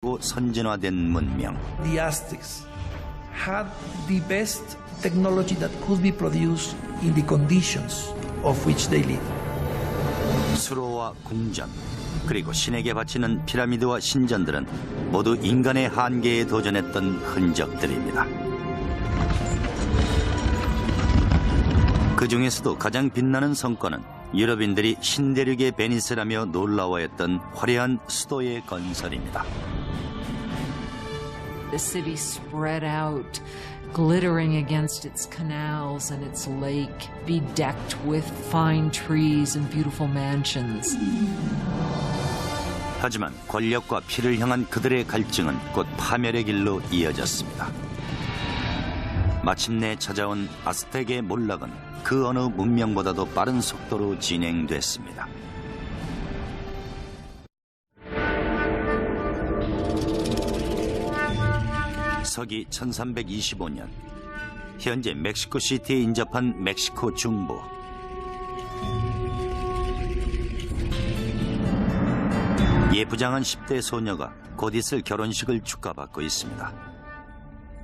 선진화된 문명. The Aztecs had the best technology that could be produced in the conditions of which they lived. 수로와 궁전, 그리고 신에게 바치는 피라미드와 신전들은 모두 인간의 한계에 도전했던 흔적들입니다. 그 중에서도 가장 빛나는 성과는 유럽인들이 신대륙의 베니스라며 놀라워했던 화려한 수도의 건설입니다. The city spread out, glittering against its canals and its lake, bedecked with fine trees and beautiful mansions. 하지만 권력과 피를 향한 그들의 갈증은 곧 파멸의 길로 이어졌습니다. 마침내 찾아온 아스텍의 몰락은 그 어느 문명보다도 빠른 속도로 진행됐습니다. 서기 1325년, 현재 멕시코시티에 인접한 멕시코 중부. 예부장한 10대 소녀가 곧 있을 결혼식을 축하받고 있습니다.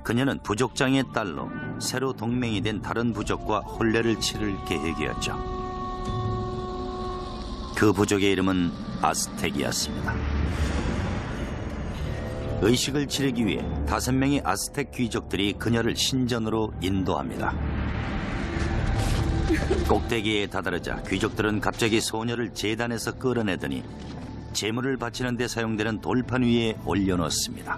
그녀는 부족장의 딸로 새로 동맹이 된 다른 부족과 혼례를 치를 계획이었죠. 그 부족의 이름은 아스텍이었습니다. 의식을 치르기 위해 5명의 아스텍 귀족들이 그녀를 신전으로 인도합니다. 꼭대기에 다다르자 귀족들은 갑자기 소녀를 제단에서 끌어내더니 제물을 바치는 데 사용되는 돌판 위에 올려놓습니다.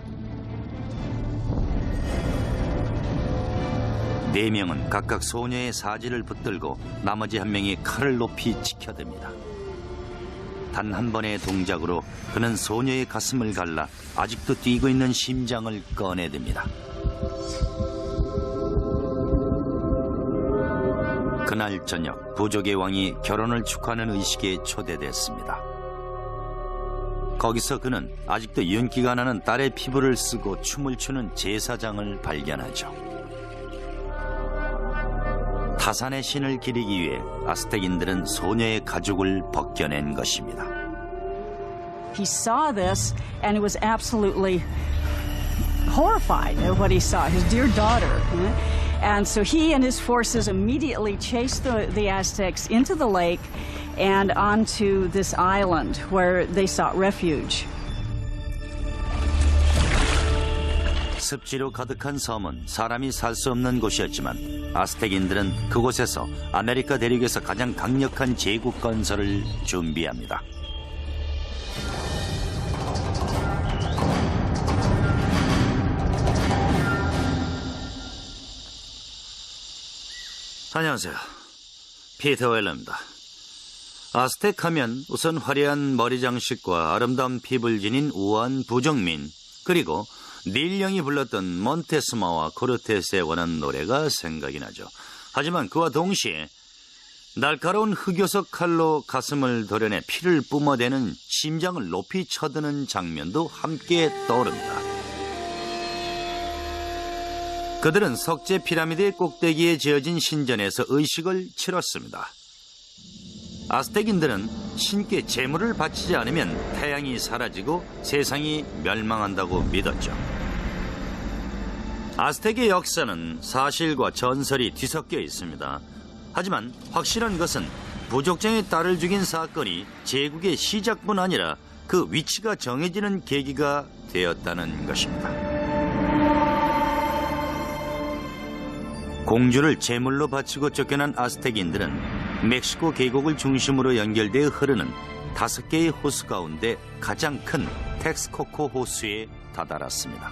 4명은 각각 소녀의 사지를 붙들고 나머지 1명이 칼을 높이 치켜댑니다. 단 한 번의 동작으로 그는 소녀의 가슴을 갈라 아직도 뛰고 있는 심장을 꺼내듭니다. 그날 저녁 부족의 왕이 결혼을 축하하는 의식에 초대됐습니다. 거기서 그는 아직도 윤기가 나는 딸의 피부를 쓰고 춤을 추는 제사장을 발견하죠. 타산의 신을 기리기 위해 아스텍인들은 소녀의 가죽을 벗겨낸 것입니다. He saw this and he was absolutely horrified at what he saw, his dear daughter. And so he and his forces immediately chased the Aztecs into the lake and onto this island where they sought refuge. 습지로 가득한 섬은 사람이 살 수 없는 곳이었지만 아스텍인들은 그곳에서 아메리카 대륙에서 가장 강력한 제국 건설을 준비합니다. 안녕하세요. 피터 웰러입니다. 아스텍 하면 우선 화려한 머리 장식과 아름다운 피부를 지닌 우아한 부족민, 그리고 닐 영이 불렀던 몬테스마와 코르테스에 관한 노래가 생각이 나죠. 하지만 그와 동시에 날카로운 흑요석 칼로 가슴을 도려내 피를 뿜어대는 심장을 높이 쳐드는 장면도 함께 떠오릅니다. 그들은 석재 피라미드의 꼭대기에 지어진 신전에서 의식을 치렀습니다. 아스텍인들은 신께 제물을 바치지 않으면 태양이 사라지고 세상이 멸망한다고 믿었죠. 아스텍의 역사는 사실과 전설이 뒤섞여 있습니다. 하지만 확실한 것은 부족장의 딸을 죽인 사건이 제국의 시작뿐 아니라 그 위치가 정해지는 계기가 되었다는 것입니다. 공주를 제물로 바치고 쫓겨난 아스텍인들은 멕시코 계곡을 중심으로 연결되어 흐르는 5개의 호수 가운데 가장 큰 텍스코코 호수에 다다랐습니다.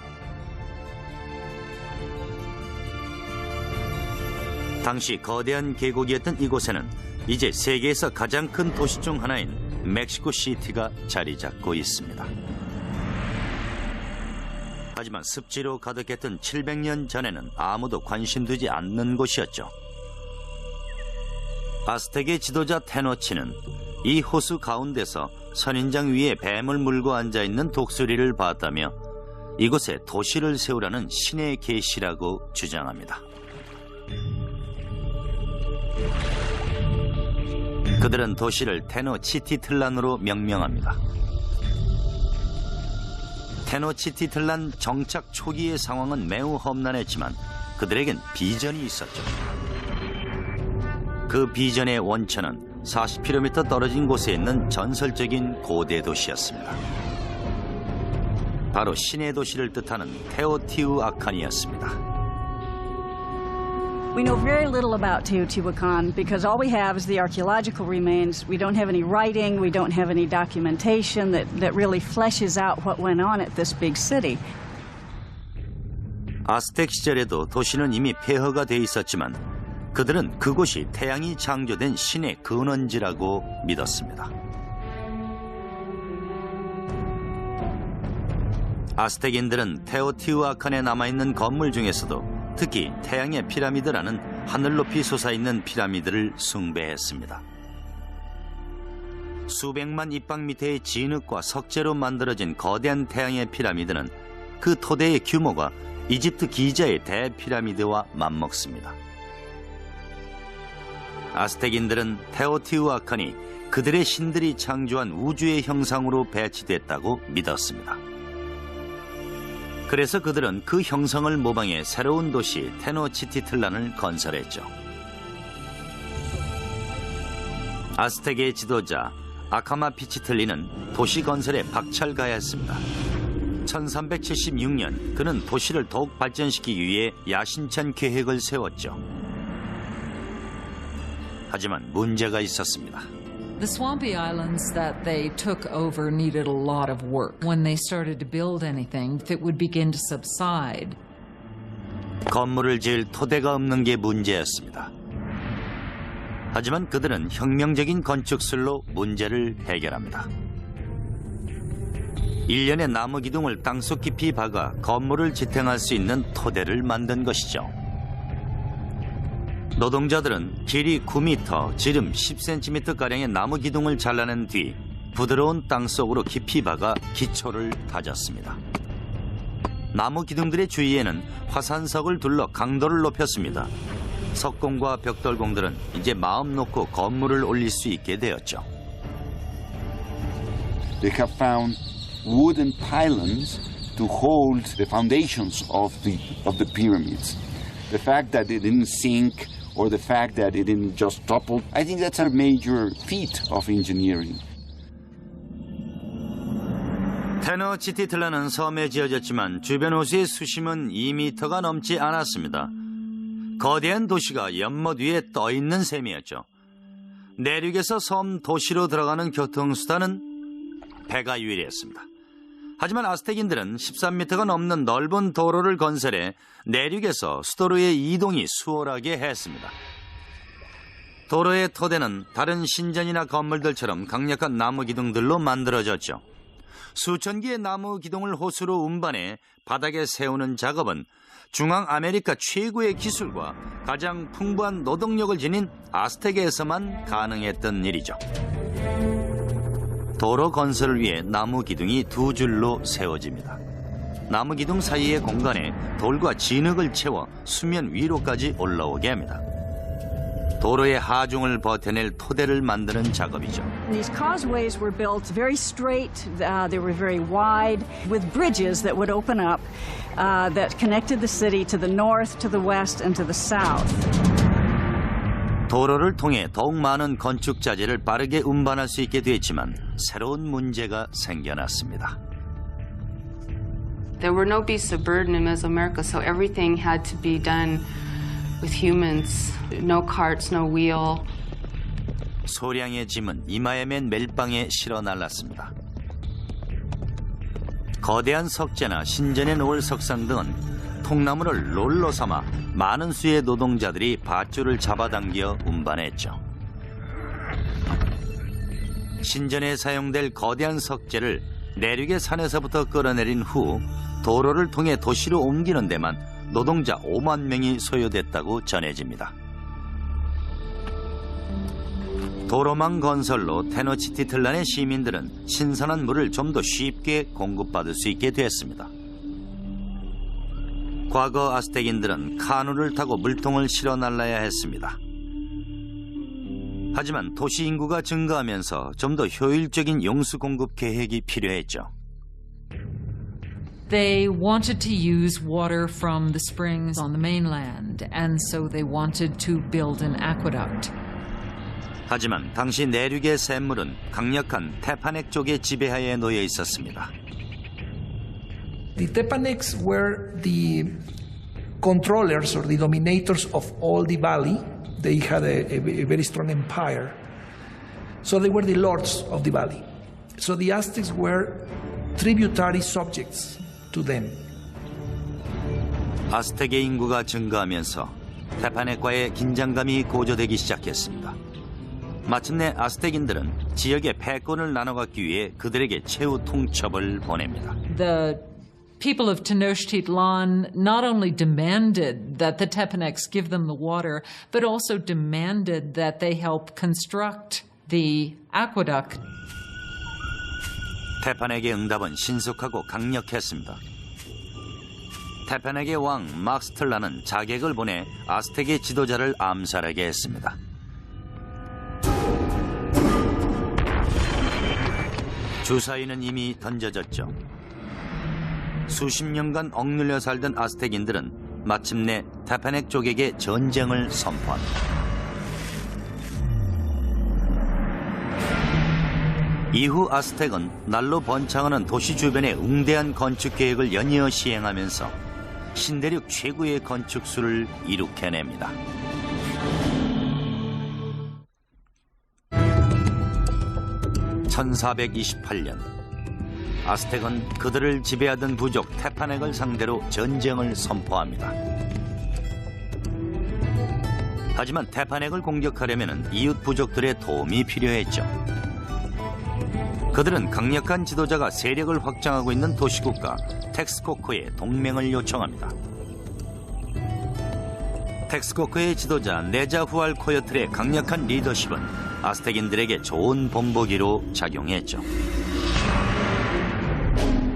당시 거대한 계곡이었던 이곳에는 이제 세계에서 가장 큰 도시 중 하나인 멕시코 시티가 자리 잡고 있습니다. 하지만 습지로 가득했던 700년 전에는 아무도 관심 두지 않는 곳이었죠. 아스텍의 지도자 테노치는 이 호수 가운데서 선인장 위에 뱀을 물고 앉아있는 독수리를 봤다며 이곳에 도시를 세우라는 신의 계시라고 주장합니다. 그들은 도시를 테노치티틀란으로 명명합니다. 테노치티틀란 정착 초기의 상황은 매우 험난했지만 그들에겐 비전이 있었죠. 그 비전의 원천은 40km 떨어진 곳에 있는 전설적인 고대 도시였습니다. 바로 신의 도시를 뜻하는 테오티우아칸이었습니다. We know very little about Teotihuacan because all we have is the archaeological remains. We don't have any writing, we don't have any documentation that really fleshes out what went on at this big city. 아스텍 시절에도 도시는 이미 폐허가 돼 있었지만 그들은 그곳이 태양이 창조된 신의 근원지라고 믿었습니다. 아스텍인들은 테오티우아칸에 남아있는 건물 중에서도 특히 태양의 피라미드라는 하늘 높이 솟아있는 피라미드를 숭배했습니다. 수백만 입방 미터의 진흙과 석재로 만들어진 거대한 태양의 피라미드는 그 토대의 규모가 이집트 기자의 대피라미드와 맞먹습니다. 아스텍인들은 테오티우아칸이 그들의 신들이 창조한 우주의 형상으로 배치됐다고 믿었습니다. 그래서 그들은 그 형성을 모방해 새로운 도시 테노치티틀란을 건설했죠. 아스텍의 지도자 아카마피치틀리는 도시 건설에 박철가했습니다. 1376년 그는 도시를 더욱 발전시키기 위해 야심찬 계획을 세웠죠. 하지만 문제가 있었습니다. The swampy islands that they took over needed a lot of work. When they started to build anything, it would begin to subside. 건물을 지을 토대가 없는 게 문제였습니다. 하지만 그들은 혁명적인 건축술로 문제를 해결합니다. 일련의 나무 기둥을 땅속 깊이 박아 건물을 지탱할 수 있는 토대를 만든 것이죠. 노동자들은 길이 9m, 지름 10cm가량의 나무 기둥을 잘라낸 뒤 부드러운 땅속으로 깊이 박아 기초를 다졌습니다. 나무 기둥들의 주위에는 화산석을 둘러 강도를 높였습니다. 석공과 벽돌공들은 이제 마음 놓고 건물을 올릴 수 있게 되었죠. They have found wooden pylons to hold the foundations of the pyramids. The fact that they didn't sink or the fact that it didn't just topple, I think that's a major feat of engineering. 테노치티틀란은 섬에 지어졌지만 주변 호수의 수심은 2m가 넘지 않았습니다. 거대한 도시가 연못 위에 떠있는 셈이었죠. 내륙에서 섬 도시로 들어가는 교통수단은 배가 유일했습니다. 하지만 아스텍인들은 13m가 넘는 넓은 도로를 건설해 내륙에서 수도로의 이동이 수월하게 했습니다. 도로의 토대는 다른 신전이나 건물들처럼 강력한 나무 기둥들로 만들어졌죠. 수천 개의 나무 기둥을 호수로 운반해 바닥에 세우는 작업은 중앙 아메리카 최고의 기술과 가장 풍부한 노동력을 지닌 아스텍에서만 가능했던 일이죠. 도로 건설을 위해 나무 기둥이 두 줄로 세워집니다. 나무 기둥 사이의 공간에 돌과 진흙을 채워 수면 위로까지 올라오게 합니다. 도로의 하중을 버텨낼 토대를 만드는 작업이죠. These causeways were built very straight, they were very wide, with bridges that would open up that connected the city to the north, to the west, and to the south. 도로를 통해 더욱 많은 건축 자재를 빠르게 운반할 수 있게 됐지만 새로운 문제가 생겨났습니다. There were no beasts of burden in Mesoamerica, so everything had to be done with humans. No carts, no wheel. 소량의 짐은 이마에 맨 멜빵에 실어 날랐습니다. 거대한 석재나 신전에 놓을 석상 등은 통나무를 롤로 삼아 많은 수의 노동자들이 밧줄을 잡아당겨 운반했죠. 신전에 사용될 거대한 석재를 내륙의 산에서부터 끌어내린 후 도로를 통해 도시로 옮기는 데만 노동자 5만 명이 소요됐다고 전해집니다. 도로망 건설로 테노치티틀란의 시민들은 신선한 물을 좀 더 쉽게 공급받을 수 있게 됐습니다. 과거 아스텍인들은 카누를 타고 물통을 실어 날라야 했습니다. 하지만 도시 인구가 증가하면서 좀 더 효율적인 용수 공급 계획이 필요했죠. They wanted to use water from the springs on the mainland, and so they wanted to build an aqueduct. 하지만 당시 내륙의 샘물은 강력한 테파넥 쪽의 지배하에 놓여 있었습니다. The Tepanecs were the controllers or the dominators of all the valley. They had a very strong empire. So they were the lords of the valley. So the Aztecs were tributary subjects to them. 아스텍의 인구가 증가하면서 테파넥과의 긴장감이 고조되기 시작했습니다. 마침내 아스텍인들은 지역의 패권을 나눠 갖기 위해 그들에게 최후 통첩을 보냅니다. The people of Tenochtitlan not only demanded that the Tepanecs give them the water, but also demanded that they help construct the aqueduct. 테파넥의 응답은 신속하고 강력했습니다. 테파넥의 왕 막스틀라는 자객을 보내 아스텍의 지도자를 암살하게 했습니다. 주사위는 이미 던져졌죠. 수십 년간 억눌려 살던 아스텍인들은 마침내 테파넥 쪽에게 전쟁을 선포합니다. 이후 아스텍은 날로 번창하는 도시 주변의 웅대한 건축 계획을 연이어 시행하면서 신대륙 최고의 건축수를 이룩해냅니다. (1428년) 아스텍은 그들을 지배하던 부족 테파넥을 상대로 전쟁을 선포합니다. 하지만 테파넥을 공격하려면 이웃 부족들의 도움이 필요했죠. 그들은 강력한 지도자가 세력을 확장하고 있는 도시국가 텍스코코에 동맹을 요청합니다. 텍스코코의 지도자 네자후알코여틀의 강력한 리더십은 아스텍인들에게 좋은 본보기로 작용했죠.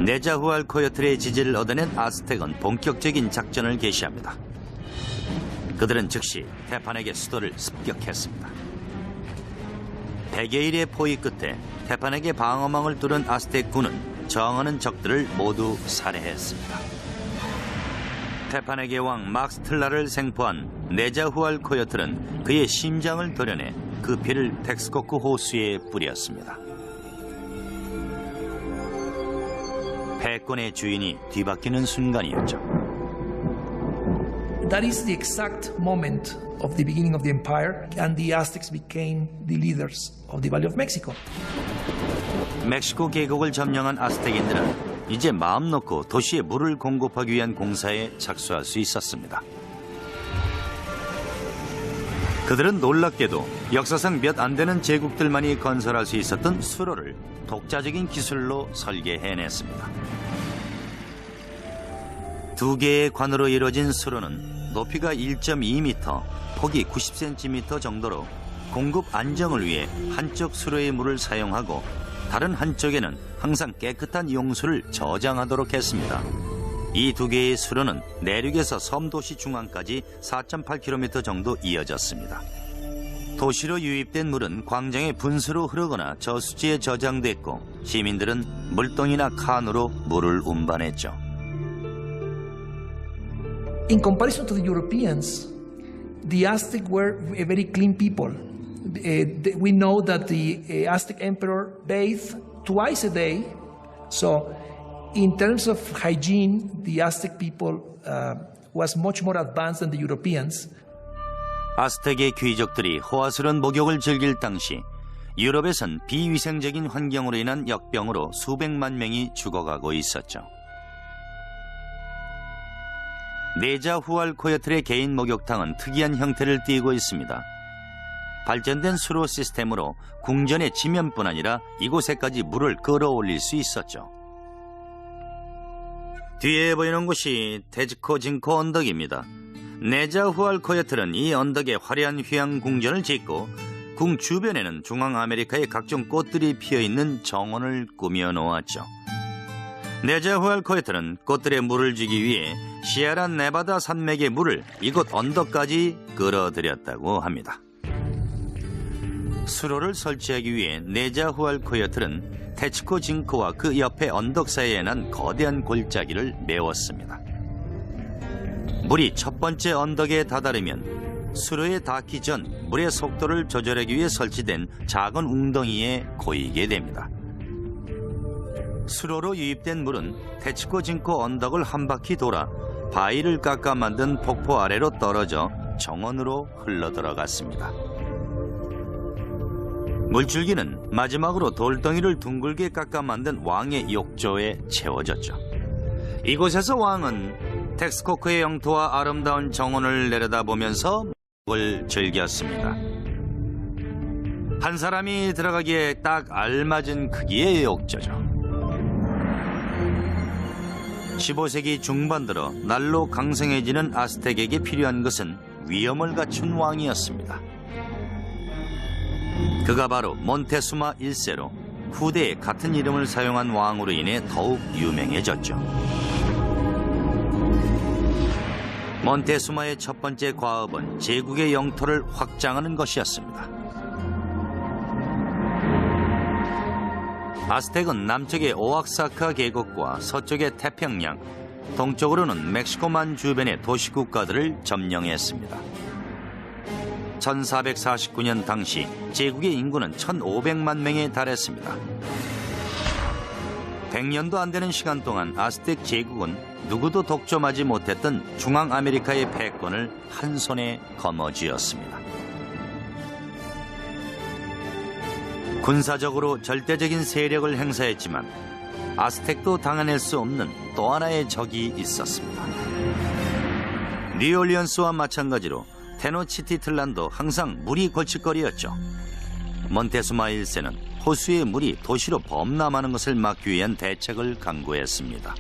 네자후알코여틀의 지지를 얻어낸 아스텍은 본격적인 작전을 개시합니다. 그들은 즉시 테파넥의 수도를 습격했습니다. 100여일의 포위 끝에 테파넥의 방어망을 뚫은 아스텍군은 저항하는 적들을 모두 살해했습니다. 테파넥의 왕 막스틀라를 생포한 네자후알코여틀은 그의 심장을 도려내 그 피를 텍스코크 호수에 뿌렸습니다. 패권의 주인이 뒤바뀌는 순간이었죠. That is the exact moment of the beginning of the empire, and the Aztecs became the leaders of the Valley of Mexico. 멕시코 계곡을 점령한 아스텍인들은 이제 마음 놓고 도시에 물을 공급하기 위한 공사에 착수할 수 있었습니다. 그들은 놀랍게도 역사상 몇 안 되는 제국들만이 건설할 수 있었던 수로를 독자적인 기술로 설계해냈습니다. 두 개의 관으로 이루어진 수로는 높이가 1.2m, 폭이 90cm 정도로 공급 안정을 위해 한쪽 수로의 물을 사용하고 다른 한쪽에는 항상 깨끗한 용수를 저장하도록 했습니다. 이 두 개의 수로는 내륙에서 섬도시 중앙까지 4.8km 정도 이어졌습니다. 도시로 유입된 물은 광장의 분수로 흐르거나 저수지에 저장됐고 시민들은 물동이나 칸으로 물을 운반했죠. In comparison to the Europeans, the Aztecs were a very clean people. We know that the Aztec emperor bathed twice a day. So, in terms of hygiene, the Aztec people was much more advanced than the Europeans. 아스텍의 귀족들이 호화스러운 목욕을 즐길 당시 유럽에선 비위생적인 환경으로 인한 역병으로 수백만 명이 죽어가고 있었죠. 네자후알코여틀의 개인 목욕탕은 특이한 형태를 띠고 있습니다. 발전된 수로 시스템으로 궁전의 지면뿐 아니라 이곳에까지 물을 끌어올릴 수 있었죠. 뒤에 보이는 곳이 테즈코진코 언덕입니다. 네자후알코여틀은 이 언덕에 화려한 휴양 궁전을 짓고 궁 주변에는 중앙아메리카의 각종 꽃들이 피어있는 정원을 꾸며 놓았죠. 네자후알코여틀은 꽃들의 물을 주기 위해 시에라 네바다 산맥의 물을 이곳 언덕까지 끌어들였다고 합니다. 수로를 설치하기 위해 네자후알코여틀은 테치코 징코와 그 옆에 언덕 사이에 난 거대한 골짜기를 메웠습니다. 물이 첫 번째 언덕에 다다르면 수로에 닿기 전 물의 속도를 조절하기 위해 설치된 작은 웅덩이에 고이게 됩니다. 수로로 유입된 물은 테치코 징코 언덕을 한 바퀴 돌아 바위를 깎아 만든 폭포 아래로 떨어져 정원으로 흘러들어갔습니다. 물줄기는 마지막으로 돌덩이를 둥글게 깎아 만든 왕의 욕조에 채워졌죠. 이곳에서 왕은 텍스코크의 영토와 아름다운 정원을 내려다보면서 먹을 즐겼습니다. 한 사람이 들어가기에 딱 알맞은 크기의 욕조죠. 15세기 중반 들어 날로 강성해지는 아스텍에게 필요한 것은 위엄을 갖춘 왕이었습니다. 그가 바로 몬테수마 1세로 후대에 같은 이름을 사용한 왕으로 인해 더욱 유명해졌죠. 몬테수마의 첫 번째 과업은 제국의 영토를 확장하는 것이었습니다. 아스텍은 남쪽의 오악사카 계곡과 서쪽의 태평양, 동쪽으로는 멕시코만 주변의 도시국가들을 점령했습니다. 1449년 당시 제국의 인구는 1500만 명에 달했습니다. 100년도 안 되는 시간 동안 아스텍 제국은 누구도 독점하지 못했던 중앙아메리카의 패권을 한 손에 거머쥐었습니다. 군사적으로 절대적인 세력을 행사했지만 아스텍도 당해낼 수 없는 또 하나의 적이 있었습니다. 뉴올리언스와 마찬가지로 테노치티틀란도 항상 물이 골칫거리였죠. 몬테수마 1세는 호수의 물이 도시로 범람하는 것을 막기 위한 대책을 강구했습니다.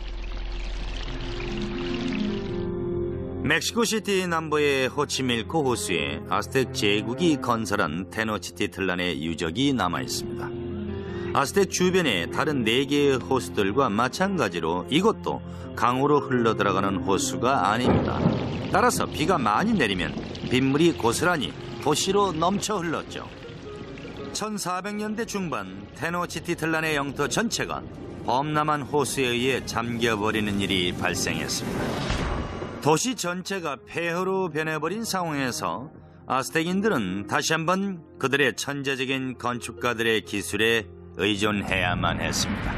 멕시코시티 남부의 호치밀코 호수에 아스텍 제국이 건설한 테노치티틀란의 유적이 남아있습니다. 아스텍 주변의 다른 4개의 호수들과 마찬가지로 이것도 강으로 흘러들어가는 호수가 아닙니다. 따라서 비가 많이 내리면 빗물이 고스란히 도시로 넘쳐 흘렀죠. 1400년대 중반 테노치티틀란의 영토 전체가 범람한 호수에 의해 잠겨버리는 일이 발생했습니다. 도시 전체가 폐허로 변해버린 상황에서 아스텍인들은 다시 한번 그들의 천재적인 건축가들의 기술에 의존해야만 했습니다.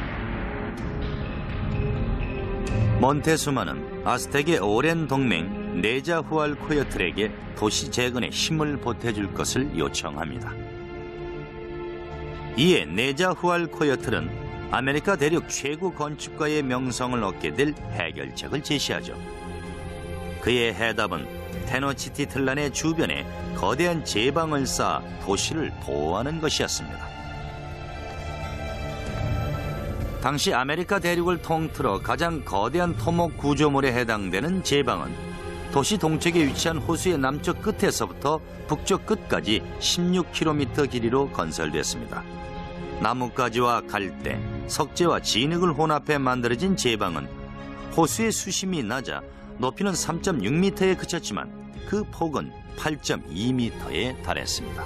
몬테수마는 아스텍의 오랜 동맹 네자후알코여틀에게 도시 재건에 힘을 보태줄 것을 요청합니다. 이에 네자후알코여틀은 아메리카 대륙 최고 건축가의 명성을 얻게 될 해결책을 제시하죠. 그의 해답은 테노치티틀란의 주변에 거대한 제방을 쌓아 도시를 보호하는 것이었습니다. 당시 아메리카 대륙을 통틀어 가장 거대한 토목 구조물에 해당되는 제방은 도시 동쪽에 위치한 호수의 남쪽 끝에서부터 북쪽 끝까지 16km 길이로 건설됐습니다. 나뭇가지와 갈대, 석재와 진흙을 혼합해 만들어진 제방은 호수의 수심이 낮아 높이는 3.6m에 그쳤지만 그 폭은 8.2m에 달했습니다.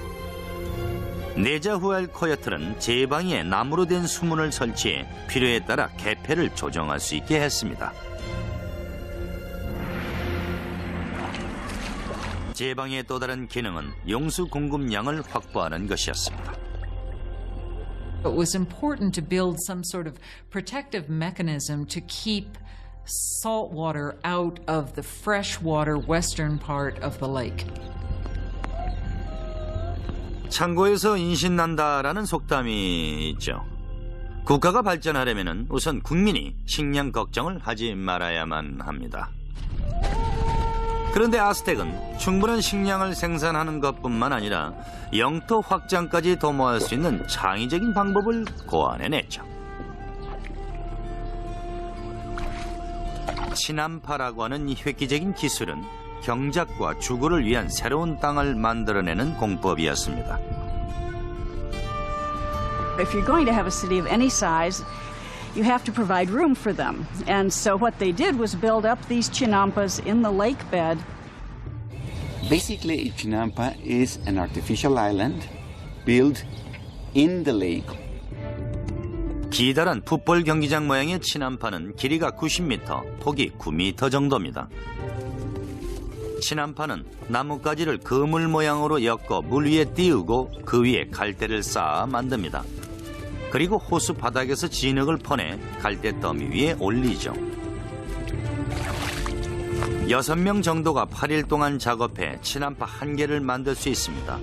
네자후알코여틀은 제방에 나무로 된 수문을 설치해 필요에 따라 개폐를 조정할 수 있게 했습니다. 제방의 또 다른 기능은 용수 공급량을 확보하는 것이었습니다. It was important to build some sort of protective mechanism to keep salt water out of the freshwater western part of the lake. 창고에서 인신난다라는 속담이 있죠. 국가가 발전하려면 우선 국민이 식량 걱정을 하지 말아야만 합니다. 그런데 아스텍은 충분한 식량을 생산하는 것뿐만 아니라 영토 확장까지 도모할 수 있는 창의적인 방법을 고안해냈죠. 치남파라고 하는 이 획기적인 기술은 경작과 주거를 위한 새로운 땅을 만들어내는 공법이었습니다. If you're going to have a city of any size, you have to provide room for them. And so what they did was build up these chinampas in the lake bed. Basically, Chinampa is an artificial island built in the lake. 기다란 풋볼 경기장 모양의 친한파는 길이가 90m, 폭이 9m 정도입니다. 친한파는 나뭇가지를 그물 모양으로 엮어 물 위에 띄우고 그 위에 갈대를 쌓아 만듭니다. 그리고 호수 바닥에서 진흙을 퍼내 갈대 더미 위에 올리죠. 6명 정도가 8일 동안 작업해 친한파 1개를 만들 수 있습니다.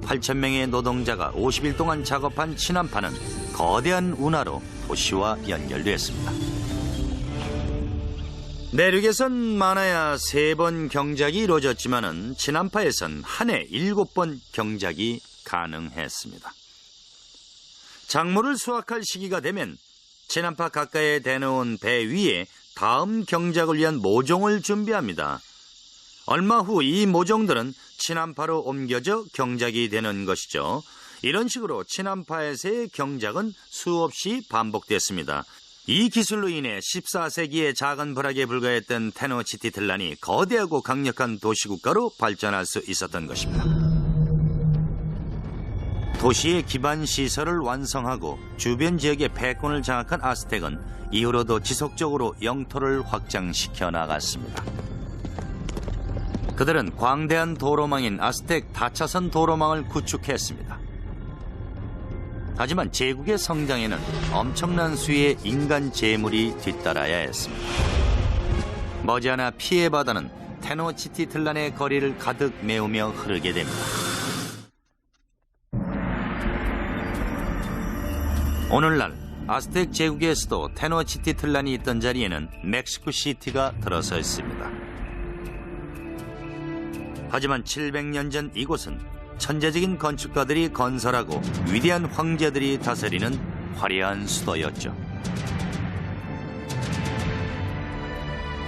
8,000명의 노동자가 50일 동안 작업한 친한파는 거대한 운하로 도시와 연결됐습니다. 내륙에선 많아야 3번 경작이 이루어졌지만은 친한파에선 한 해 7번 경작이 가능했습니다. 작물을 수확할 시기가 되면 친한파 가까이에 대놓은 배 위에 다음 경작을 위한 모종을 준비합니다. 얼마 후 이 모종들은 친한파로 옮겨져 경작이 되는 것이죠. 이런 식으로 친한파에서의 경작은 수없이 반복됐습니다. 이 기술로 인해 14세기의 작은 불악에 불과했던 테노치티틀란이 거대하고 강력한 도시국가로 발전할 수 있었던 것입니다. 도시의 기반 시설을 완성하고 주변 지역의 패권을 장악한 아스텍은 이후로도 지속적으로 영토를 확장시켜 나갔습니다. 그들은 광대한 도로망인 아스텍 다차선 도로망을 구축했습니다. 하지만 제국의 성장에는 엄청난 수의 인간 재물이 뒤따라야 했습니다. 머지않아 피해 바다는 테노치티틀란의 거리를 가득 메우며 흐르게 됩니다. 오늘날 아스텍 제국의 수도 테노치티틀란이 있던 자리에는 멕시코시티가 들어서 있습니다. 하지만 700년 전 이곳은 천재적인 건축가들이 건설하고 위대한 황제들이 다스리는 화려한 수도였죠.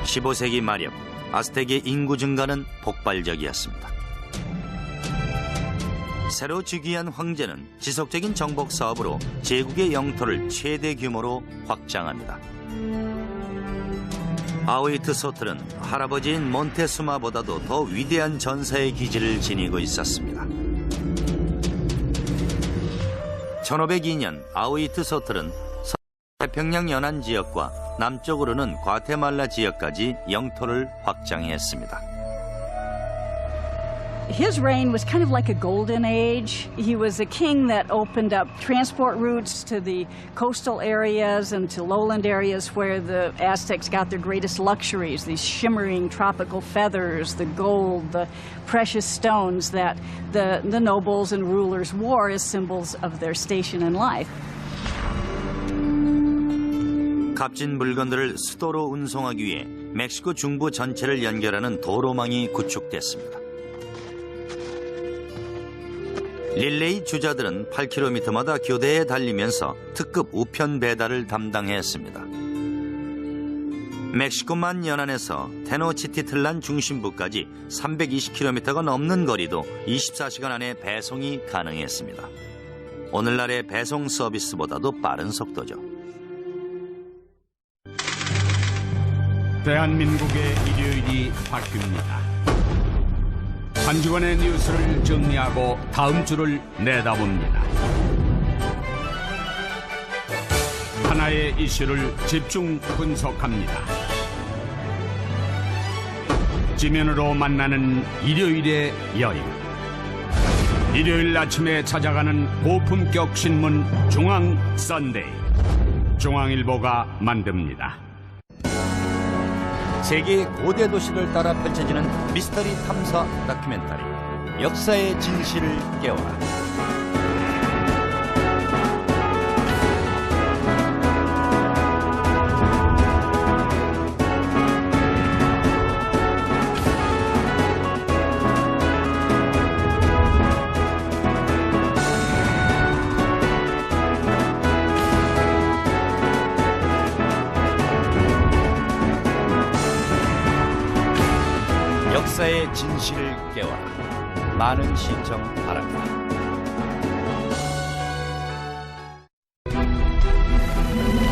15세기 말엽 아스텍의 인구 증가는 폭발적이었습니다. 새로 즉위한 황제는 지속적인 정복 사업으로 제국의 영토를 최대 규모로 확장합니다. 아우이트소틀은 할아버지인 몬테수마보다도 더 위대한 전사의 기질을 지니고 있었습니다. 1502년 아우이트소틀은 서태평양 연안 지역과 남쪽으로는 과테말라 지역까지 영토를 확장했습니다. His reign was kind of like a golden age. He was a king that opened up transport routes to the coastal areas and to lowland areas where the Aztecs got their greatest luxuries, these shimmering tropical feathers, the gold, the precious stones that the nobles and rulers wore as symbols of their station in life. 값진 물건들을 수도로 운송하기 위해 멕시코 중부 전체를 연결하는 도로망이 구축됐습니다. 릴레이 주자들은 8km마다 교대에 달리면서 특급 우편 배달을 담당했습니다. 멕시코만 연안에서 테노치티틀란 중심부까지 320km가 넘는 거리도 24시간 안에 배송이 가능했습니다. 오늘날의 배송 서비스보다도 빠른 속도죠. 대한민국의 일요일이 바뀝니다. 한 주간의 뉴스를 정리하고 다음 주를 내다봅니다. 하나의 이슈를 집중 분석합니다. 지면으로 만나는 일요일의 여인. 일요일 아침에 찾아가는 고품격 신문 중앙 선데이. 중앙일보가 만듭니다. 세계의 고대 도시를 따라 펼쳐지는 미스터리 탐사 다큐멘터리 역사의 진실을 깨워라. 역사의 진실을 깨워라. 많은 시청 바랍니다.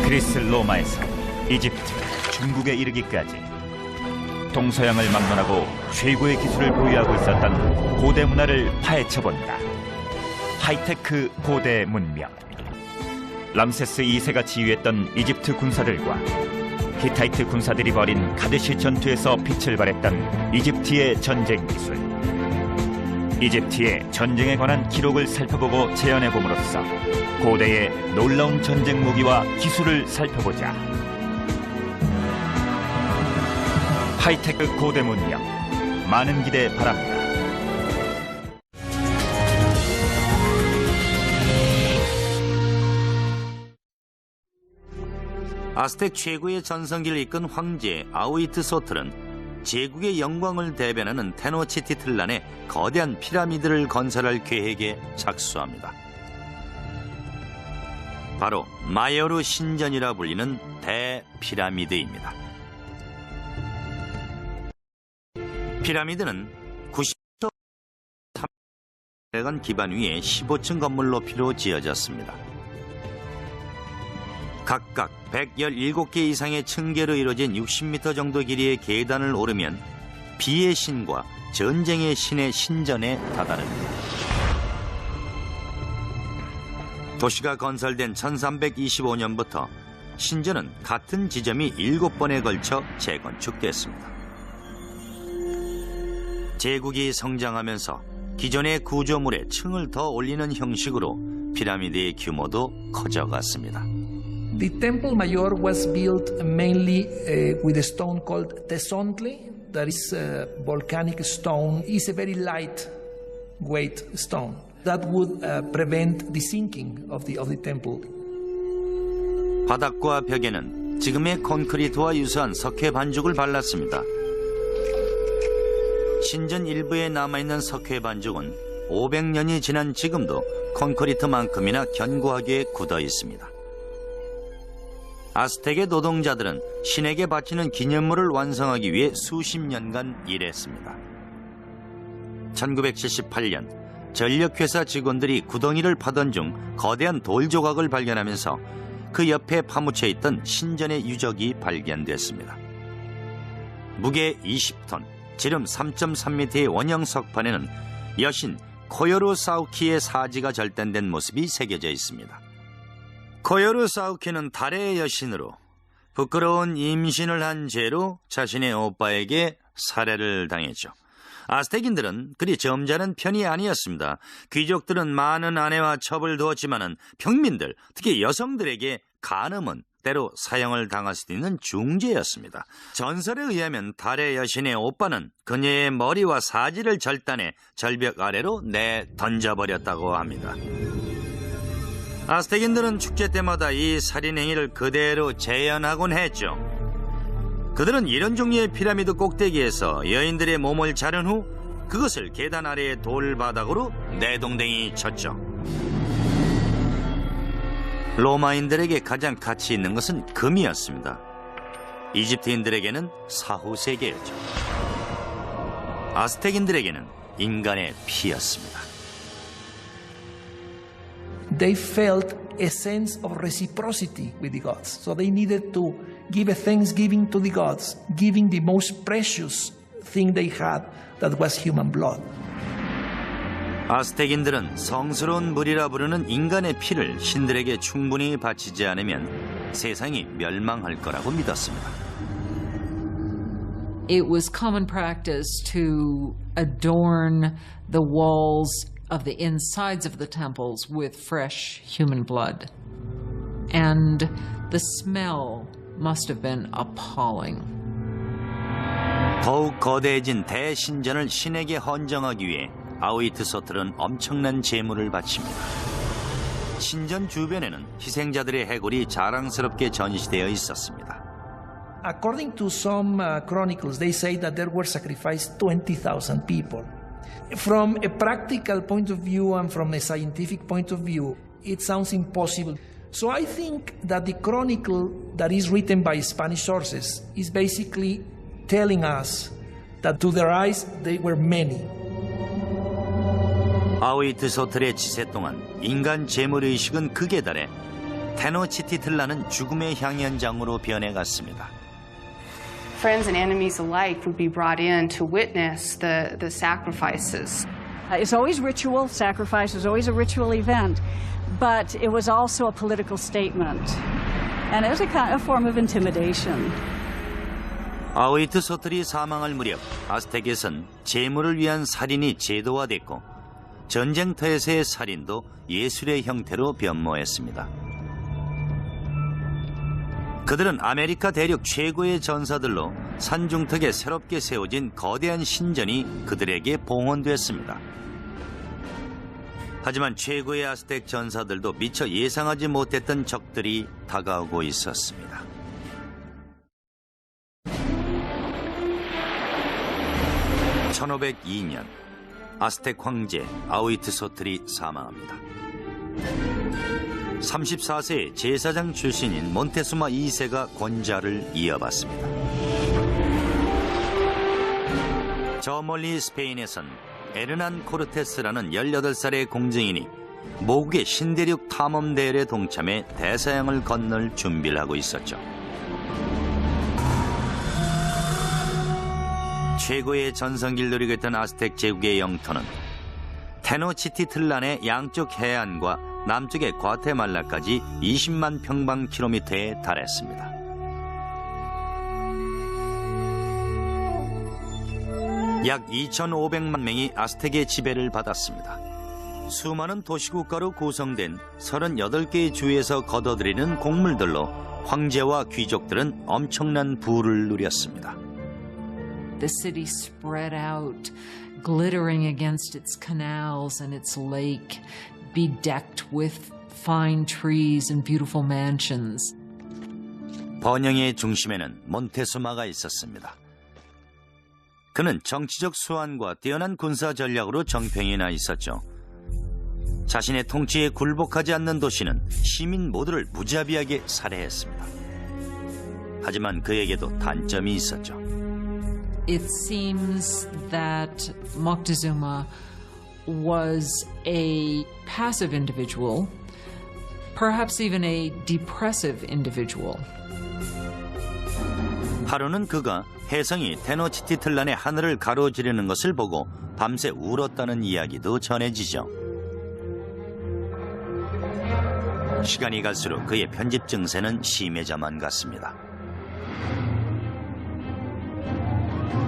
그리스 로마에서 이집트, 중국에 이르기까지 동서양을 막론하고 최고의 기술을 보유하고 있었던 고대 문화를 파헤쳐본다. 하이테크 고대 문명. 람세스 2세가 지휘했던 이집트 군사들과 히타이트 군사들이 벌인 카데시 전투에서 빛을 발했던 이집트의 전쟁 기술. 이집트의 전쟁에 관한 기록을 살펴보고 재현해 봄으로써 고대의 놀라운 전쟁 무기와 기술을 살펴보자. 하이테크 고대 문명, 많은 기대 바랍니다. 아스텍 최고의 전성기를 이끈 황제 아우이트소틀은 제국의 영광을 대변하는 테노치티틀란에 거대한 피라미드를 건설할 계획에 착수합니다. 바로 마요르 신전이라 불리는 대피라미드입니다. 피라미드는 90톤 기반 위에 15층 건물 높이로 지어졌습니다. 각각 117개 이상의 층계로 이루어진 60m 정도 길이의 계단을 오르면 비의 신과 전쟁의 신의 신전에 다다릅니다. 도시가 건설된 1325년부터 신전은 같은 지점이 7번에 걸쳐 재건축됐습니다. 제국이 성장하면서 기존의 구조물에 층을 더 올리는 형식으로 피라미드의 규모도 커져갔습니다. The Temple Mayor was built mainly with a stone called tesontle. That is volcanic stone. It's a very lightweight stone that would prevent the sinking of the temple. 바닥과 벽에는 지금의 콘크리트와 유사한 석회 반죽을 발랐습니다. 신전 일부에 남아있는 석회 반죽은 500년이 지난 지금도 콘크리트만큼이나 견고하게 굳어 있습니다. 아스텍의 노동자들은 신에게 바치는 기념물을 완성하기 위해 수십 년간 일했습니다. 1978년 전력회사 직원들이 구덩이를 파던 중 거대한 돌 조각을 발견하면서 그 옆에 파묻혀 있던 신전의 유적이 발견됐습니다. 무게 20톤, 지름 3.3m의 원형 석판에는 여신 코요루 사우키의 사지가 절단된 모습이 새겨져 있습니다. 코요루 사우키는 달의 여신으로 부끄러운 임신을 한 죄로 자신의 오빠에게 살해를 당했죠. 아스텍인들은 그리 점잖은 편이 아니었습니다. 귀족들은 많은 아내와 첩을 두었지만은 평민들, 특히 여성들에게 간음은 때로 사형을 당할 수도 있는 중죄였습니다. 전설에 의하면 달의 여신의 오빠는 그녀의 머리와 사지를 절단해 절벽 아래로 던져버렸다고 합니다. 아스텍인들은 축제 때마다 이 살인 행위를 그대로 재현하곤 했죠. 그들은 이런 종류의 피라미드 꼭대기에서 여인들의 몸을 자른 후 그것을 계단 아래의 돌바닥으로 내동댕이 쳤죠. 로마인들에게 가장 가치 있는 것은 금이었습니다. 이집트인들에게는 사후세계였죠. 아스텍인들에게는 인간의 피였습니다. They felt a sense of reciprocity with the gods. So they needed to give a thanksgiving to the gods, giving the most precious thing they had, that was human blood. 아스텍인들은 성스러운 물이라 부르는 인간의 피를 신들에게 충분히 바치지 않으면 세상이 멸망할 거라고 믿었습니다. It was common practice to adorn the walls of the insides of the temples with fresh human blood. And the smell must have been appalling. 더욱 거대해진 대신전을 신에게 헌정하기 위해 아우이트소틀은 엄청난 제물을 바칩니다. 신전 주변에는 희생자들의 해골이 자랑스럽게 전시되어 있었습니다. According to some chronicles, they say that there were sacrificed 20,000 people. From a practical point of view and from a scientific point of view, it sounds impossible. So I think that the chronicle that is written by Spanish sources is basically telling us that to their eyes they were many. 아우이트소틀의 지세 동안 인간 재물의식은 극에 달해 테노치티틀라는 죽음의 향연장으로 변해갔습니다. Friends and enemies alike would be brought in to witness the sacrifices. It's always ritual. Sacrifice is always a ritual event, but it was also a political statement, and it was a form of intimidation. 아우이트소틀이 사망할 무렵 아스텍에선 재물을 위한 살인이 제도화됐고 전쟁터에서의 살인도 예술의 형태로 변모했습니다. 그들은 아메리카 대륙 최고의 전사들로 산중턱에 새롭게 세워진 거대한 신전이 그들에게 봉헌됐습니다. 하지만 최고의 아스텍 전사들도 미처 예상하지 못했던 적들이 다가오고 있었습니다. (1502년) 아스텍 황제 아우이트소틀이 사망합니다. 34세의 제사장 출신인 몬테수마 2세가 권좌를 이어받습니다. 저 멀리 스페인에선 에르난 코르테스라는 18살의 공증인이 모국의 신대륙 탐험 대회에 동참해 대서양을 건널 준비를 하고 있었죠. 최고의 전성기를 누리고 있던 아스텍 제국의 영토는 테노치티틀란의 양쪽 해안과 남쪽의 과테말라까지 20만 평방킬로미터에 달했습니다. 약 2,500만 명이 아스텍의 지배를 받았습니다. 수많은 도시국가로 구성된 38개의 주에서 거둬들이는 곡물들로 황제와 귀족들은 엄청난 부를 누렸습니다. The city spread out, glittering against its canals and its lake, bedecked with fine trees and beautiful mansions. 번영의 중심에는 몬테수마가 있었습니다. 그는 정치적 수완과 뛰어난 군사 전략으로 정평이 나 있었죠. 자신의 통치에 굴복하지 않는 도시는 시민 모두를 무자비하게 살해했습니다. 하지만 그에게도 단점이 있었죠. It seems that Moctezuma was a passive individual, perhaps even a depressive individual. 하루는 그가 혜성이 테노치티틀란의 하늘을 가로지르는 것을 보고 밤새 울었다는 이야기도 전해지죠. 시간이 갈수록 그의 편집 증세는 심해져만 갔습니다.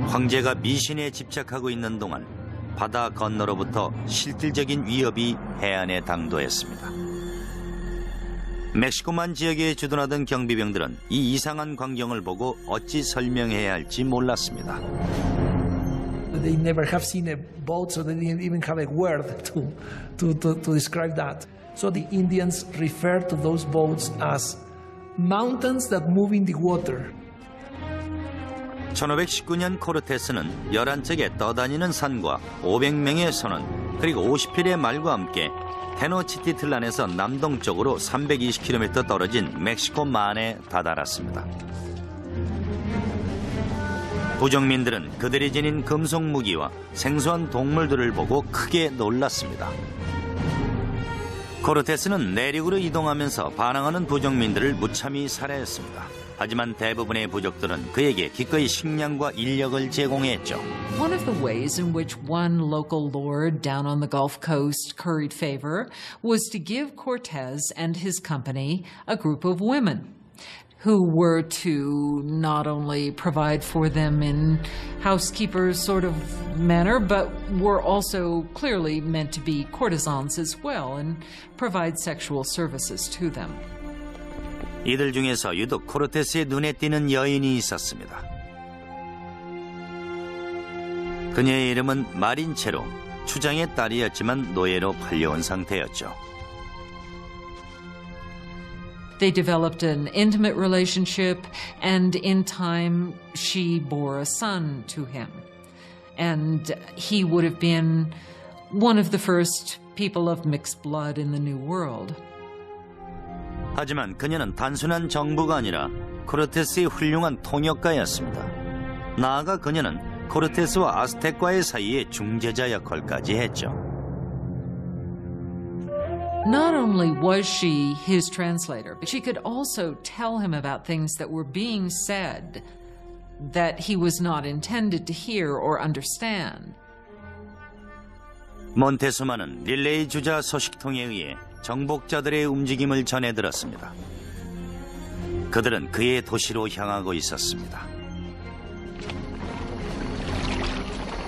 황제가 미신에 집착하고 있는 동안 바다 건너로부터 실질적인 위협이 해안에 당도했습니다. 멕시코만 지역에 주둔하던 경비병들은 이 이상한 광경을 보고 어찌 설명해야 할지 몰랐습니다. They never have seen a boat, so they didn't even have a word to describe that. So the Indians refer to those boats as mountains that move in the water. 1519년 코르테스는 11척의 떠다니는 산과 500명의 선원 그리고 50필의 말과 함께 테노치티틀란에서 남동쪽으로 320km 떨어진 멕시코만에 다다랐습니다. 부족민들은 그들이 지닌 금속 무기와 생소한 동물들을 보고 크게 놀랐습니다. 코르테스는 내륙으로 이동하면서 반항하는 부족민들을 무참히 살해했습니다. 하지만 대부분의 부족들은 그에게 기꺼이 식량과 인력을 제공했죠. One of the ways in which one local lord down on the Gulf Coast curried favor was to give Cortez and his company a group of women who were to not only provide for them in housekeepers sort of manner, but were also clearly meant to be courtesans as well and provide sexual services to them. 이들 중에서 유독 코르테스의 눈에 띄는 여인이 있었습니다. 그녀의 이름은 마린체로, 추장의 딸이었지만 노예로 팔려온 상태였죠. They developed an intimate relationship, and in time she bore a son to him. And he would have been one of the first people of mixed blood in the New World. 하지만 그녀는 단순한 정부가 아니라 코르테스의 훌륭한 통역가였습니다. 나아가 그녀는 코르테스와 아스텍과의 사이에 중재자 역할까지 했죠. Not only was she his translator, but she could also tell him about things that were being said that he was not intended to hear or understand. 몬테수마는 릴레이 주자 소식통에 의해 정복자들의 움직임을 전해 들었습니다. 그들은 그의 도시로 향하고 있었습니다.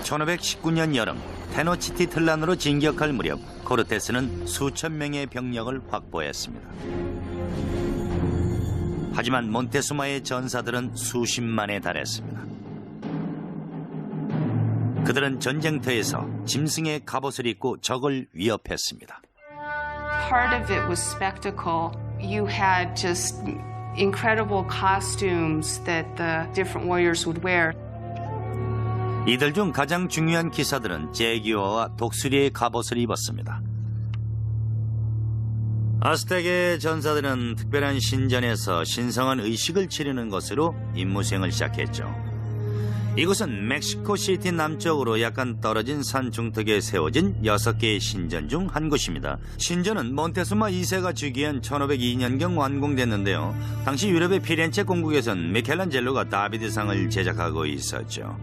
1519년 여름 테노치티틀란으로 진격할 무렵 코르테스는 수천 명의 병력을 확보했습니다. 하지만 몬테수마의 전사들은 수십만에 달했습니다. 그들은 전쟁터에서 짐승의 갑옷을 입고 적을 위협했습니다. Part of it was spectacle. You had just incredible costumes that the different warriors would wear. 이들 중 가장 중요한 기사들은 제기어와 독수리의 갑옷을 입었습니다. 아스텍의 전사들은 특별한 신전에서 신성한 의식을 치르는 것으로 임무 수행을 시작했죠. 이곳은 멕시코시티 남쪽으로 약간 떨어진 산 중턱에 세워진 6개의 신전 중 한 곳입니다. 신전은 몬테수마 2세가 즉위한 1502년경 완공됐는데요. 당시 유럽의 피렌체 공국에선 미켈란젤로가 다비드상을 제작하고 있었죠.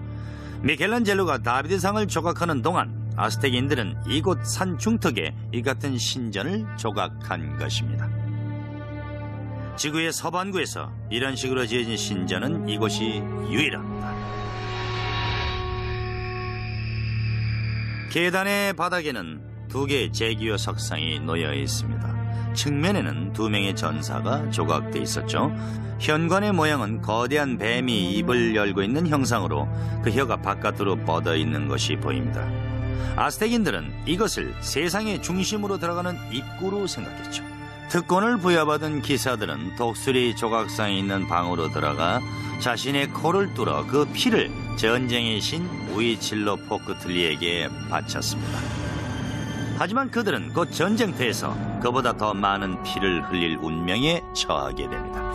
미켈란젤로가 다비드상을 조각하는 동안 아스텍인들은 이곳 산 중턱에 이 같은 신전을 조각한 것입니다. 지구의 서반구에서 이런 식으로 지어진 신전은 이곳이 유일합니다. 계단의 바닥에는 2개의 제기어 석상이 놓여 있습니다. 측면에는 2명의 전사가 조각돼 있었죠. 현관의 모양은 거대한 뱀이 입을 열고 있는 형상으로 그 혀가 바깥으로 뻗어 있는 것이 보입니다. 아스텍인들은 이것을 세상의 중심으로 들어가는 입구로 생각했죠. 특권을 부여받은 기사들은 독수리 조각상이 있는 방으로 들어가 자신의 코를 뚫어 그 피를 전쟁의 신 우이칠로 포크틀리에게 바쳤습니다. 하지만 그들은 곧 전쟁터에서 그보다 더 많은 피를 흘릴 운명에 처하게 됩니다.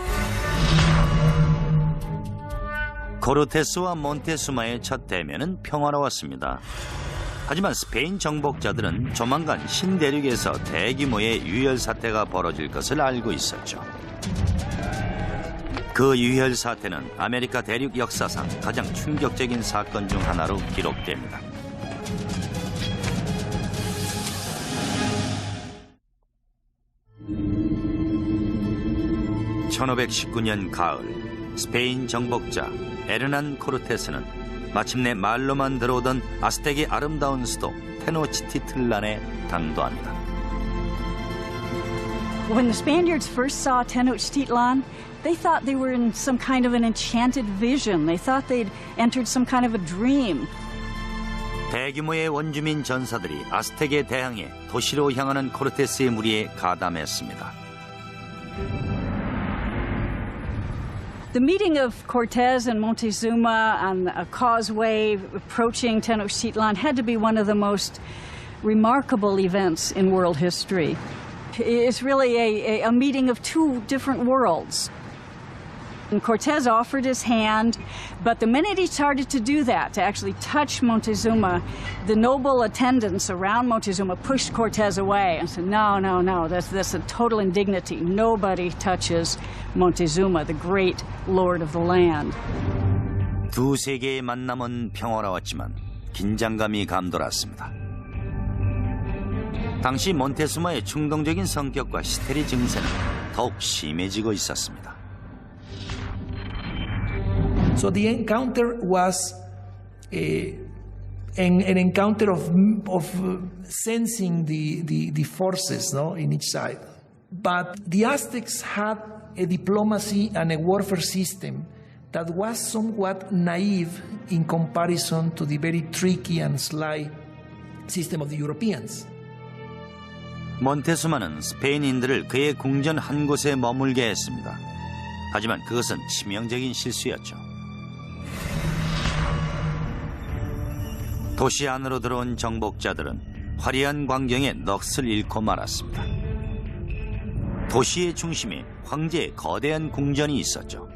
코르테스와 몬테수마의 첫 대면은 평화로웠습니다. 하지만 스페인 정복자들은 조만간 신대륙에서 대규모의 유혈 사태가 벌어질 것을 알고 있었죠. 그 유혈 사태는 아메리카 대륙 역사상 가장 충격적인 사건 중 하나로 기록됩니다. (1519년) 가을, 스페인 정복자 에르난 코르테스는 마침내 말로만 들어오던 아스텍의 아름다운 수도 테노치티틀란에 당도합니다. When the Spaniards first saw Tenochtitlan, they thought they were in some kind of an enchanted vision. They thought they'd entered some kind of a dream. 대규모의 원주민 전사들이 아스텍에 대항해 도시로 향하는 코르테스의 무리에 가담했습니다. The meeting of Cortez and Montezuma on a causeway approaching Tenochtitlan had to be one of the most remarkable events in world history. It's really a meeting of two different worlds. And Cortez offered his hand, but the minute he started to do that, to actually touch Montezuma, the noble attendants around Montezuma pushed Cortez away and said, no, that's a total indignity. Nobody touches Montezuma, the great lord of the land. 두 세계의 만남은 평화로웠지만 긴장감이 감돌았습니다. 당시 몬테수마의 충동적인 성격과 히스테리 증세는 더욱 심해지고 있었습니다. So the encounter was an encounter of sensing the forces, no, in each side. But the Aztecs had a diplomacy and a warfare system that was somewhat naive in comparison to the very tricky and sly system of the Europeans. 몬테수마는 스페인인들을 그의 궁전 한 곳에 머물게 했습니다. 하지만 그것은 치명적인 실수였죠. 도시 안으로 들어온 정복자들은 화려한 광경에 넋을 잃고 말았습니다. 도시의 중심에 황제의 거대한 궁전이 있었죠.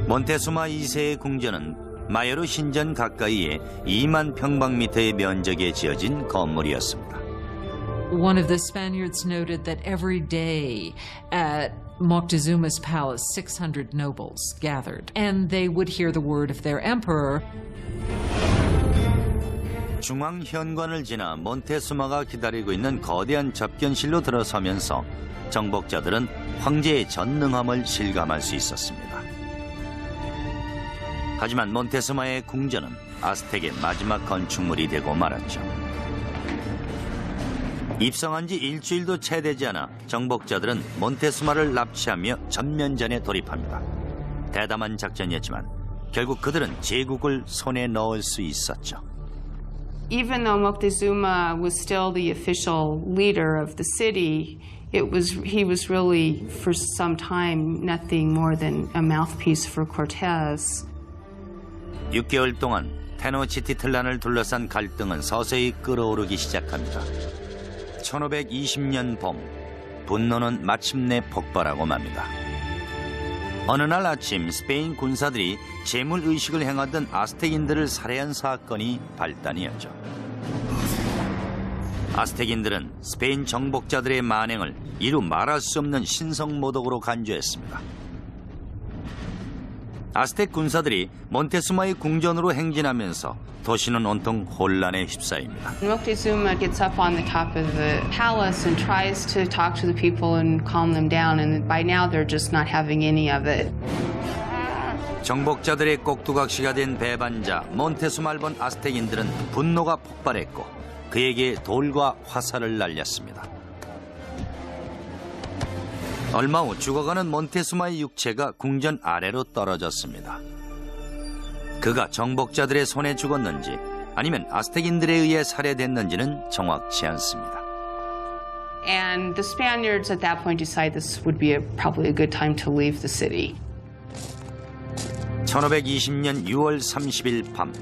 몬테수마 2세의 궁전은 마요르 신전 가까이에 2만 평방미터의 면적에 지어진 건물이었습니다. One of the Spaniards noted that every day at Moctezuma's palace, 600 nobles gathered, and they would hear the word of their emperor. 중앙 현관을 지나 몬테수마가 기다리고 있는 거대한 접견실로 들어서면서 정복자들은 황제의 전능함을 실감할 수 있었습니다. 하지만 몬테수마의 궁전은 아스텍의 마지막 건축물이 되고 말았죠. 입성한 지 일주일도 채 되지 않아 정복자들은 몬테수마를 납치하며 전면전에 돌입합니다. 대담한 작전이었지만 결국 그들은 제국을 손에 넣을 수 있었죠. Even though Moctezuma was still the official leader of the city, he was really, for some time, nothing more than a mouthpiece for Cortez. 6개월 동안 테노치티틀란을 둘러싼 갈등은 서서히 끓어오르기 시작합니다. 1520년 봄, 분노는 마침내 폭발하고 맙니다. 어느 날 아침 스페인 군사들이 재물의식을 행하던 아스텍인들을 살해한 사건이 발단이었죠. 아스텍인들은 스페인 정복자들의 만행을 이루 말할 수 없는 신성모독으로 간주했습니다. 아스텍 군사들이 몬테수마의 궁전으로 행진하면서 도시는 온통 혼란에 휩싸입니다. Moctezuma gets up on the top of the palace and tries to talk to the people and calm them down, and by now they're just not having any of it. 정복자들의 꼭두각시가 된 배반자 몬테수마를 본 아스텍인들은 분노가 폭발했고 그에게 돌과 화살을 날렸습니다. 얼마 후 죽어가는 몬테수마의 육체가 궁전 아래로 떨어졌습니다. 그가 정복자들의 손에 죽었는지 아니면 아스텍인들에 의해 살해됐는지는 정확치 않습니다. And the Spaniards at that point decide this would be probably a good time to leave the city. 1520년 6월 30일 밤,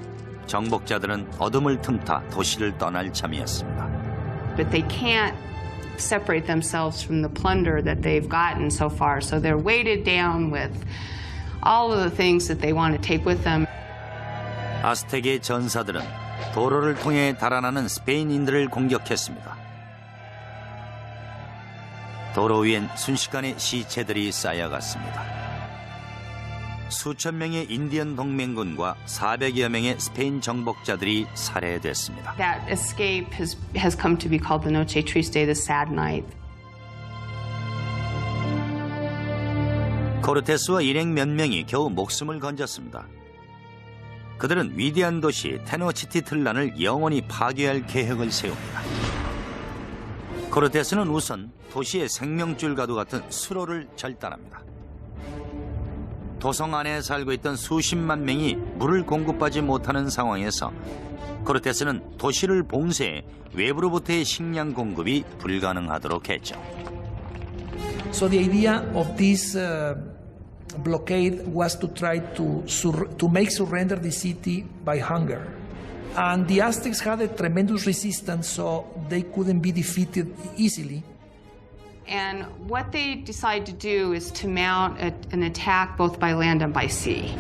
정복자들은 어둠을 틈타 도시를 떠날 참이었습니다. But they can't separate themselves from the plunder that they've gotten so far, so they're weighted down with all of the things that they want to take with them. 아스텍의 전사들은 도로를 통해 달아나는 스페인인들을 공격했습니다. 도로 위엔 순식간에 시체들이 쌓여갔습니다. 수천 명의 인디언 동맹군과 400여 명의 스페인 정복자들이 살해됐습니다. That escape has come to be called the Noche Triste, the sad night. 코르테스와 일행 몇 명이 겨우 목숨을 건졌습니다. 그들은 위대한 도시 테노치티틀란을 영원히 파괴할 계획을 세웁니다. 코르테스는 우선 도시의 생명줄과도 같은 수로를 절단합니다. 도성 안에 살고 있던 수십만 명이 물을 공급받지 못하는 상황에서 코르테스는 도시를 봉쇄해 외부로부터의 식량 공급이 불가능하도록 했죠. So the idea of this blockade was to try to make surrender the city by hunger. And the Aztecs had a tremendous resistance, so they couldn't be defeated easily. And what they decide to do is to mount an attack both by land and by sea.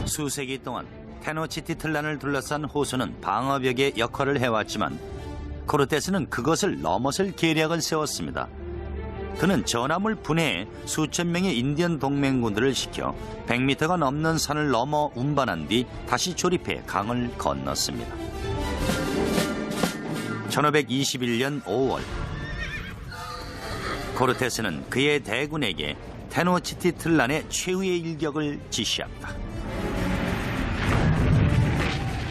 수세기 동안 테노치티틀란을 둘러싼 호수는 방어벽의 역할을 해왔지만 코르테스는 그것을 넘어설 계략을 세웠습니다. 그는 전함을 분해해 수천 명의 인디언 동맹군들을 시켜 100m가 넘는 산을 넘어 운반한 뒤 다시 조립해 강을 건넜습니다. 1521년 5월 코르테스는 그의 대군에게 테노치티틀란의 최후의 일격을 지시합니다.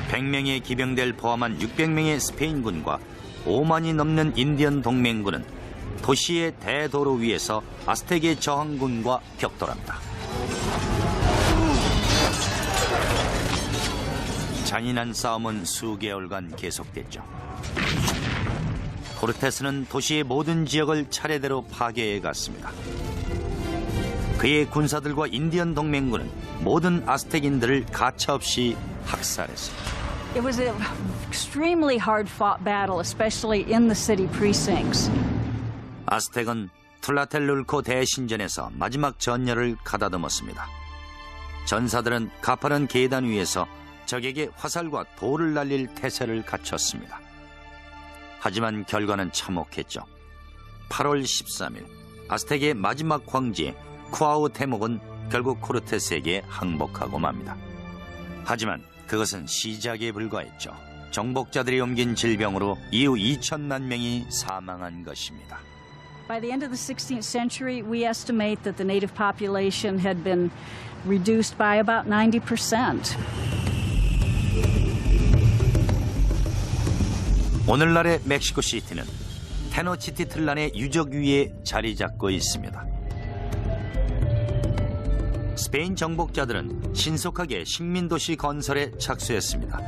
100명의 기병대를 포함한 600명의 스페인군과 5만이 넘는 인디언 동맹군은 도시의 대도로 위에서 아스텍의 저항군과 격돌합니다. 잔인한 싸움은 수개월간 계속됐죠. 코르테스는 도시의 모든 지역을 차례대로 파괴해 갔습니다. 그의 군사들과 인디언 동맹군은 모든 아스텍인들을 가차없이 학살했습니다. It was an extremely hard-fought battle, especially in the city precincts. 아스텍은 툴라텔룰코 대신전에서 마지막 전열을 가다듬었습니다. 전사들은 가파른 계단 위에서 적에게 화살과 돌을 날릴 태세를 갖췄습니다. 하지만 결과는 참혹했죠. 8월 13일 아스텍의 마지막 황제 쿠아우테목은 결국 코르테스에게 항복하고 맙니다. 하지만 그것은 시작에 불과했죠. 정복자들이 옮긴 질병으로 이후 2천만 명이 사망한 것입니다. By the end of the 16th century, we estimate that the native population had been reduced by about 90%. 오늘날의 멕시코 시티는 테노치티틀란의 유적 위에 자리 잡고 있습니다. 스페인 정복자들은 신속하게 식민도시 건설에 착수했습니다.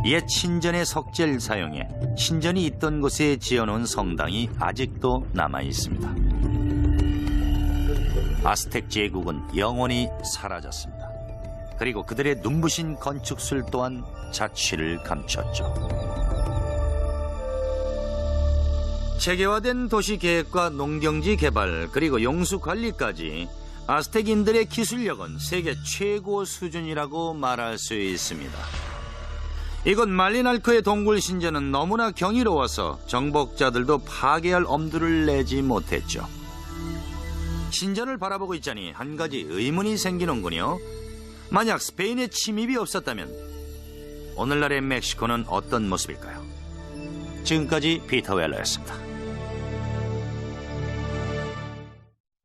옛 신전의 석재를 사용해 신전이 있던 곳에 지어놓은 성당이 아직도 남아 있습니다. 아스텍 제국은 영원히 사라졌습니다. 그리고 그들의 눈부신 건축술 또한 자취를 감췄죠. 체계화된 도시 계획과 농경지 개발 그리고 용수 관리까지 아스텍인들의 기술력은 세계 최고 수준이라고 말할 수 있습니다. 이곳 말리날코의 동굴 신전은 너무나 경이로워서 정복자들도 파괴할 엄두를 내지 못했죠. 신전을 바라보고 있자니 한 가지 의문이 생기는군요. 만약 스페인의 침입이 없었다면 오늘날의 멕시코는 어떤 모습일까요? 지금까지 피터 웰러였습니다.